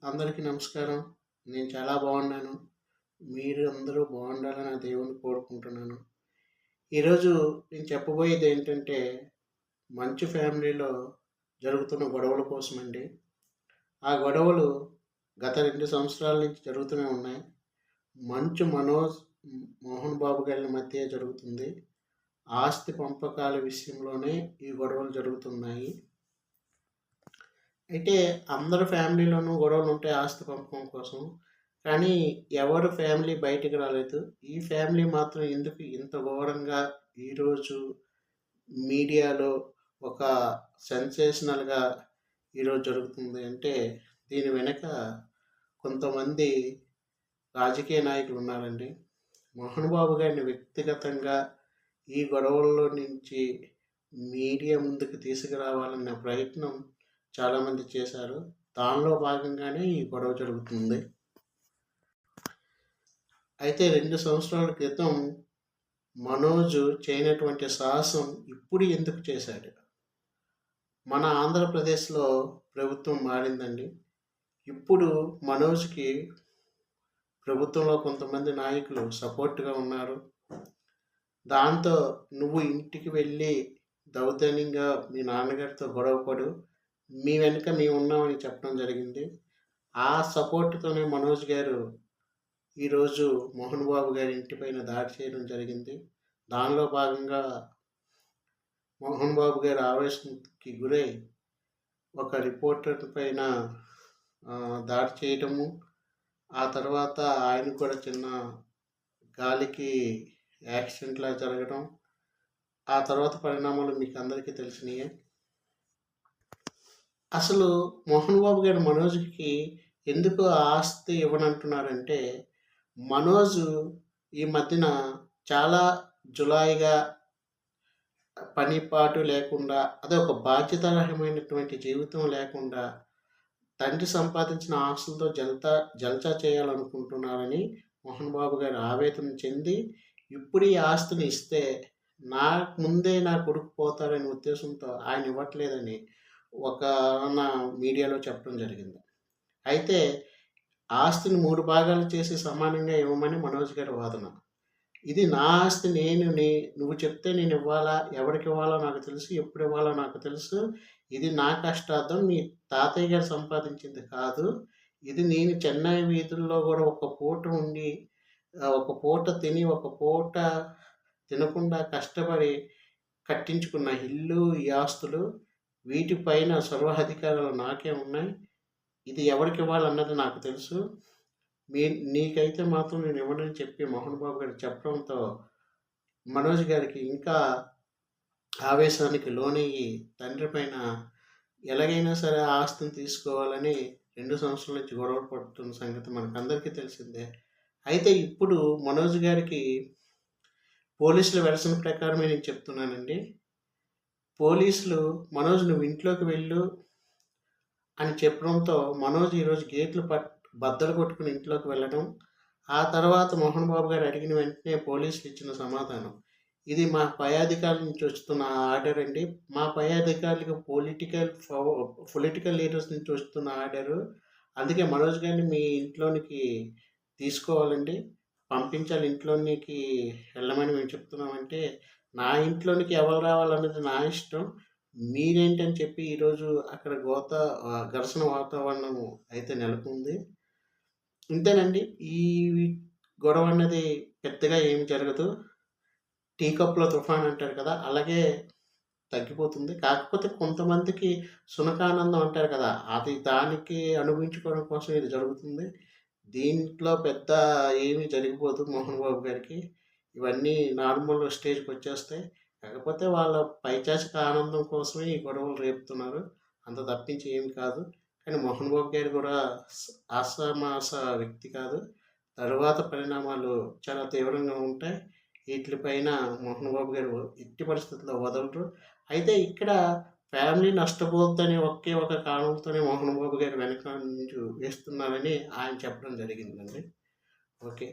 అందరికీ నమస్కారం. నేను చాలా బాగున్నాను. మీరు అందరూ బాగుండాలని ఆ దేవుడిని కోరుకుంటున్నాను. ఈరోజు నేను చెప్పబోయేది ఏంటంటే, మంచు ఫ్యామిలీలో జరుగుతున్న గొడవల కోసమండి. ఆ గొడవలు గత 2 సంవత్సరాల నుంచి జరుగుతూనే ఉన్నాయి. మనోజ్, మోహన్ బాబు గారి మధ్య జరుగుతుంది. ఆస్తి పంపకాల విషయంలోనే ఈ గొడవలు జరుగుతున్నాయి. అయితే అందరి ఫ్యామిలీలోనూ గొడవలుంటాయి ఆస్తి పంపకం కోసం. కానీ ఎవరు ఫ్యామిలీ బయటికి రాలేదు. ఈ ఫ్యామిలీ మాత్రం ఎందుకు ఇంత ఘోరంగా ఈరోజు మీడియాలో ఒక సెన్సేషనల్‌గా ఈరోజు జరుగుతుంది అంటే, దీని వెనక కొంతమంది రాజకీయ నాయకులు ఉన్నారండి. మోహన్ బాబు గారిని వ్యక్తిగతంగా ఈ గొడవల్లో నుంచి మీడియా ముందుకు తీసుకురావాలన్న ప్రయత్నం చాలామంది చేశారు. దానిలో భాగంగానే ఈ గొడవ జరుగుతుంది. అయితే 2 సంవత్సరాల క్రితం మనోజ్ చేయనటువంటి సాహసం ఇప్పుడు ఎందుకు చేశాడు? మన ఆంధ్రప్రదేశ్‌లో ప్రభుత్వం మారిందండి. ఇప్పుడు మనోజ్‌కి ప్రభుత్వంలో కొంతమంది నాయకులు సపోర్ట్‌గా ఉన్నారు. దాంతో నువ్వు ఇంటికి వెళ్ళి దౌర్జన్యంగా మీ నాన్నగారితో గొడవ పడు, మీ వెనుక మేమున్నామని చెప్పడం జరిగింది. ఆ సపోర్ట్‌తోనే మనోజ్ గారు ఈరోజు మోహన్ బాబు గారి ఇంటిపైన దాడి చేయడం జరిగింది. దానిలో భాగంగా మోహన్ బాబు గారు ఆవేశంకి గురై ఒక రిపోర్టర్ పైన దాడి చేయటము, ఆ తర్వాత ఆయనకు కూడా చిన్న గాలికి యాక్సిడెంట్‌లా జరగడం, ఆ తర్వాత పరిణామాలు మీకు అందరికీ తెలిసినయే. అసలు మోహన్ బాబు గారు మనోజ్‌కి ఎందుకు ఆస్తి ఇవ్వనంటున్నారంటే, మనోజ్ ఈ మధ్యన చాలా జులాయిగా పని పాటు లేకుండా, అదొక బాధ్యతారహితమైనటువంటి జీవితం లేకుండా తండ్రి సంపాదించిన ఆస్తులతో జల్సా చేయాలనుకుంటున్నారని మోహన్ బాబు గారు ఆవేదన చెంది, ఇప్పుడు ఈ ఆస్తిని ఇస్తే ముందే నా కొడుకు పోతారనే ఉద్దేశంతో ఆయన ఇవ్వట్లేదని నా మీడియాలో చెప్పడం జరిగింది. అయితే ఆస్తిని 3 భాగాలు చేసి సమానంగా ఇవ్వమని మనోజ్ గారి వాదన. ఇది నా ఆస్తి, నువ్వు చెప్తే నేను ఇవ్వాలా, ఎవరికి ఇవ్వాలో నాకు తెలుసు, ఎప్పుడు ఇవ్వాలో నాకు తెలుసు. ఇది నా కష్టార్జితం, మీ తాతయ్య గారు సంపాదించింది కాదు. ఇది నేను చెన్నై వీధుల్లో కూడా ఒక పూట ఉండి, ఒక పూట తిని, ఒక పూట తినకుండా కష్టపడి కట్టించుకున్న ఇల్లు, ఈ ఆస్తులు, వీటిపైన సర్వాధికారాలు నాకే ఉన్నాయి. ఇది ఎవరికి ఇవ్వాలన్నది నాకు తెలుసు. నీకైతే మాత్రం నేను ఇవ్వనని చెప్పి మోహన్ బాబు గారు చెప్పడంతో మనోజ్ గారికి ఇంకా ఆవేశానికి లోనయ్యి తండ్రి పైన ఎలాగైనా సరే ఆ ఆస్తిని తీసుకోవాలని 2 సంవత్సరాల నుంచి గొడవ పడుతున్న సంగతి మనకందరికీ తెలిసిందే. అయితే ఇప్పుడు మనోజ్ గారికి పోలీసుల వెర్షన్ ప్రకారమే నేను చెప్తున్నానండి. పోలీసులు మనోజ్ నువ్వు ఇంట్లోకి వెళ్ళు అని చెప్పడంతో మనోజ్ ఈరోజు గేట్లు బద్దలు కొట్టుకుని ఇంట్లోకి వెళ్ళడం, ఆ తర్వాత మోహన్ బాబు గారు అడిగిన వెంటనే పోలీసులు ఇచ్చిన సమాధానం, ఇది మా పై అధికారుల నుంచి వస్తున్న ఆర్డర్ అండి. మా పై అధికారులకు పొలిటికల్ లీడర్స్ నుంచి వస్తున్న ఆర్డరు. అందుకే మనోజ్ గారిని మీ ఇంట్లోనికి తీసుకోవాలండి, పంపించాలి, ఇంట్లోనికి వెళ్ళమని మేము చెప్తున్నామంటే, నా ఇంట్లోనికి ఎవరు రావాలన్నది నా ఇష్టం, మీరేంటని చెప్పి ఈరోజు అక్కడ ఘర్షణ వాతావరణం అయితే నెలకొంది. ఇంతేనండి. ఈ గొడవ అన్నది పెద్దగా ఏమి జరగదు. టీ కప్‌లో తుఫాన్ అంటారు కదా! అలాగే తగ్గిపోతుంది. కాకపోతే కొంతమందికి సునకానందం అంటారు కదా! దానికి అనుభవించుకోవడం కోసం ఇది జరుగుతుంది. దీంట్లో పెద్ద ఏమీ జరిగిపోదు మోహన్ బాబు గారికి. ఇవన్నీ నార్మల్ స్టేజ్‌కొచ్చేస్తాయి. కాకపోతే వాళ్ళ పైశాచిక ఆనందం కోసమే ఈ గొడవలు రేపుతున్నారు. అంత తప్పించి ఏమి కాదు. కానీ మోహన్ బాబు గారు కూడా ఆషామాష వ్యక్తి కాదు. తరువాత పరిణామాలు చాలా తీవ్రంగా ఉంటాయి. వీటిపైన మోహన్ బాబు గారు ఎట్టి పరిస్థితుల్లో వదలరు. అయితే ఇక్కడ ఫ్యామిలీ నష్టపోద్దనే ఒకే ఒక కారణంతోనే మోహన్ బాబు గారు వెనక నుంచి వేస్తున్నారని ఆయన చెప్పడం జరిగిందండి. ఓకే.